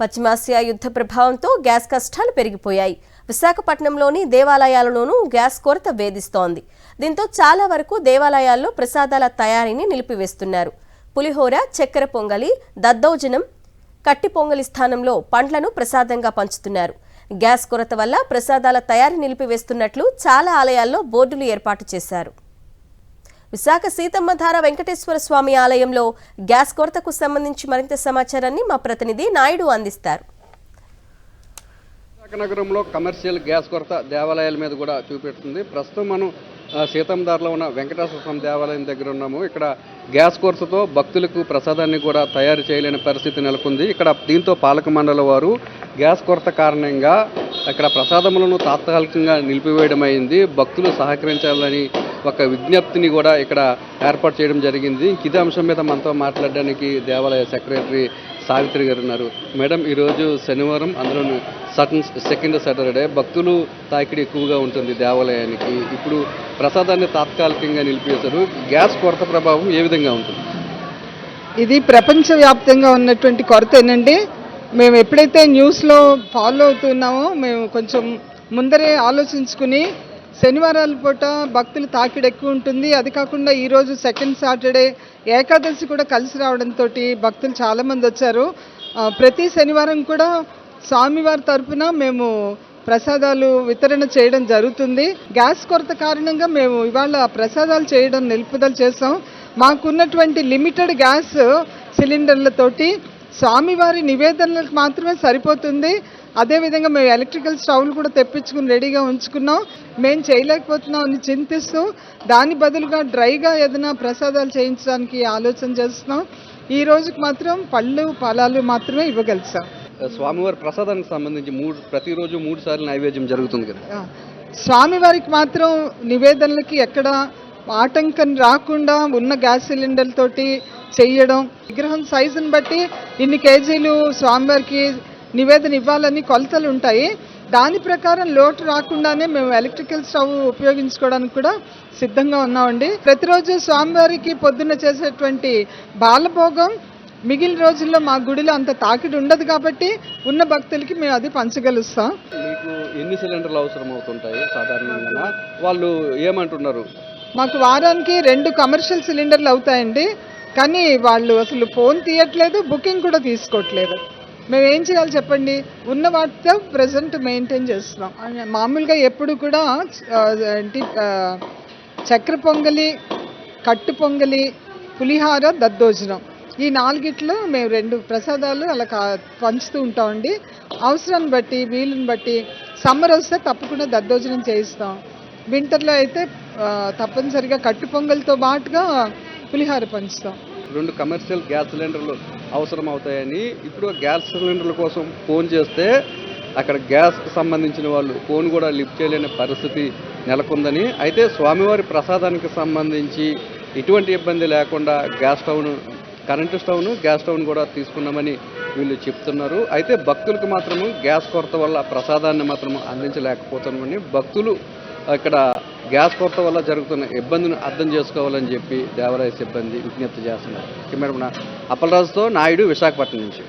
పశ్చిమాసియా యుద్ధ ప్రభావంతో గ్యాస్ కష్టాలు పెరిగిపోయాయి. విశాఖపట్నంలోని దేవాలయాలలోనూ గ్యాస్ కొరత వేధిస్తోంది. దీంతో చాలా వరకు దేవాలయాల్లో ప్రసాదాల తయారీని నిలిపివేస్తున్నారు. పులిహోర, చక్కెర పొంగలి, దద్దోజనం, కట్టి పొంగలి స్థానంలో పండ్లను ప్రసాదంగా పంచుతున్నారు. గ్యాస్ కొరత వల్ల ప్రసాదాల తయారీ నిలిపివేస్తున్నట్లు చాలా ఆలయాల్లో బోర్డులు ఏర్పాటు చేశారు. విశాఖ సీతమ్మధార వెంకటేశ్వర స్వామి ఆలయంలో గ్యాస్ కొరతకు సంబంధించి మరింత సమాచారాన్ని మా ప్రతినిధి నాయుడు అందిస్తారు. విశాఖ నగరంలో కమర్షియల్ గ్యాస్ కొరత దేవాలయాల మీద కూడా చూపెడుతుంది. ప్రస్తుతం మనం సీతమ్మధారలో ఉన్న వెంకటేశ్వర స్వామి దేవాలయం దగ్గర ఉన్నాము. ఇక్కడ గ్యాస్ కొరతతో భక్తులకు ప్రసాదాన్ని కూడా తయారు చేయలేని పరిస్థితి నెలకొంది. ఇక్కడ దీంతో పాలక మండలి వారు గ్యాస్ కొరత కారణంగా ఇక్కడ ప్రసాదములను తాత్కాలికంగా నిలిపివేయడం అయింది. భక్తులు సహకరించాలని ఒక విజ్ఞప్తిని కూడా ఇక్కడ ఏర్పాటు చేయడం జరిగింది. ఇదే అంశం మీద మనతో మాట్లాడడానికి దేవాలయ సెక్రటరీ సావిత్రి గారు ఉన్నారు. మేడం, ఈరోజు శనివారం, అందులో సెకండ్ సాటర్డే, భక్తులు తాకిడి ఎక్కువగా ఉంటుంది దేవాలయానికి. ఇప్పుడు ప్రసాదాన్ని తాత్కాలికంగా నిలిపేశారు. గ్యాస్ కొరత ప్రభావం ఏ విధంగా ఉంటుంది? ఇది ప్రపంచవ్యాప్తంగా ఉన్నటువంటి కొరతేనండి. మేము ఎప్పుడైతే న్యూస్లో ఫాలో అవుతున్నామో మేము కొంచెం ముందరే ఆలోచించుకుని శనివారాల పూట భక్తులు తాకిడి ఎక్కువ ఉంటుంది. అది కాకుండా ఈరోజు సెకండ్ సాటర్డే ఏకాదశి కూడా కలిసి రావడంతో భక్తులు చాలామంది వచ్చారు. ప్రతి శనివారం కూడా స్వామివారి తరఫున మేము ప్రసాదాలు వితరణ చేయడం జరుగుతుంది. గ్యాస్ కొరత కారణంగా మేము ఇవాళ ప్రసాదాలు చేయడం నిలుపుదల చేసాం. మాకున్నటువంటి లిమిటెడ్ గ్యాస్ సిలిండర్లతోటి స్వామివారి నివేదనలకు మాత్రమే సరిపోతుంది. అదేవిధంగా మేము ఎలక్ట్రికల్ స్టవ్లు కూడా తెప్పించుకుని రెడీగా ఉంచుకున్నాం. మేము చేయలేకపోతున్నాం అని చింతిస్తూ దాని బదులుగా డ్రైగా ఏదైనా ప్రసాదాలు చేయించడానికి ఆలోచన చేస్తున్నాం. ఈ రోజుకి మాత్రం పళ్ళు ఫలాలు మాత్రమే ఇవ్వగలుగుతాం. స్వామివారి ప్రసాదానికి సంబంధించి ప్రతిరోజు 3 సార్లు నైవేద్యం జరుగుతుంది కదా. స్వామివారికి మాత్రం నివేదనలకి ఎక్కడ ఆటంకం రాకుండా ఉన్న గ్యాస్ సిలిండర్లతోటి చేయడం, విగ్రహం సైజుని బట్టి ఇన్ని కేజీలు స్వామివారికి నివేదన ఇవ్వాలని కొలతలు ఉంటాయి. దాని ప్రకారం లోటు రాకుండానే మేము ఎలక్ట్రికల్ స్టవ్ ఉపయోగించుకోవడానికి కూడా సిద్ధంగా ఉన్నామండి. ప్రతిరోజు స్వామివారికి పొద్దున్న చేసేటువంటి బాలభోగం మిగిలిన రోజుల్లో మా గుడిలో అంత తాకిడి ఉండదు కాబట్టి ఉన్న భక్తులకి మేము అది పంచగలుస్తాం. మీకు ఎన్ని సిలిండర్లు అవసరం అవుతుంటాయి సాధారణంగా? వాళ్ళు ఏమంటున్నారు? మాకు వారానికి 2 కమర్షియల్ సిలిండర్లు అవుతాయండి. కానీ వాళ్ళు అసలు ఫోన్ తీయట్లేదు, బుకింగ్ కూడా తీసుకోవట్లేదు. మేము ఏం చేయాలి చెప్పండి? ఉన్న వాటితో ప్రజెంట్ మెయింటైన్ చేస్తున్నాం. మామూలుగా ఎప్పుడు కూడా చక్కెర పొంగలి, కట్టు పొంగలి, పులిహార, దద్దోజనం, ఈ 4 మేము 2 ప్రసాదాలు అలా పంచుతూ ఉంటామండి. అవసరాన్ని బట్టి, వీలుని బట్టి. సమ్మర్ వస్తే తప్పకుండా దద్దోజనం చేయిస్తాం. వింటర్లో అయితే తప్పనిసరిగా కట్టు పొంగలితో పాటుగా పులిహార పంచుతాం. 2 కమర్షియల్ గ్యాస్ సిలిండర్లు అవసరం అవుతాయని ఇప్పుడు గ్యాస్ సిలిండర్ల కోసం ఫోన్ చేస్తే అక్కడ గ్యాస్కి సంబంధించిన వాళ్ళు ఫోన్ కూడా లిఫ్ట్ చేయలేని పరిస్థితి నెలకొందని, అయితే స్వామివారి ప్రసాదానికి సంబంధించి ఎటువంటి ఇబ్బంది లేకుండా కరెంటు స్టవ్ను, గ్యాస్ స్టవ్ను కూడా తీసుకున్నామని వీళ్ళు చెప్తున్నారు. అయితే భక్తులకు మాత్రము గ్యాస్ కొరత వల్ల ప్రసాదాన్ని మాత్రం అందించలేకపోతున్నామని భక్తులు ఇక్కడ గ్యాస్ కొరత వల్ల జరుగుతున్న ఇబ్బందిని అర్థం చేసుకోవాలని చెప్పి దేవాలయ సిబ్బంది విజ్ఞప్తి చేస్తున్నారు. కెమెరా అప్పలరాజుతో నాయుడు, విశాఖపట్నం నుంచి.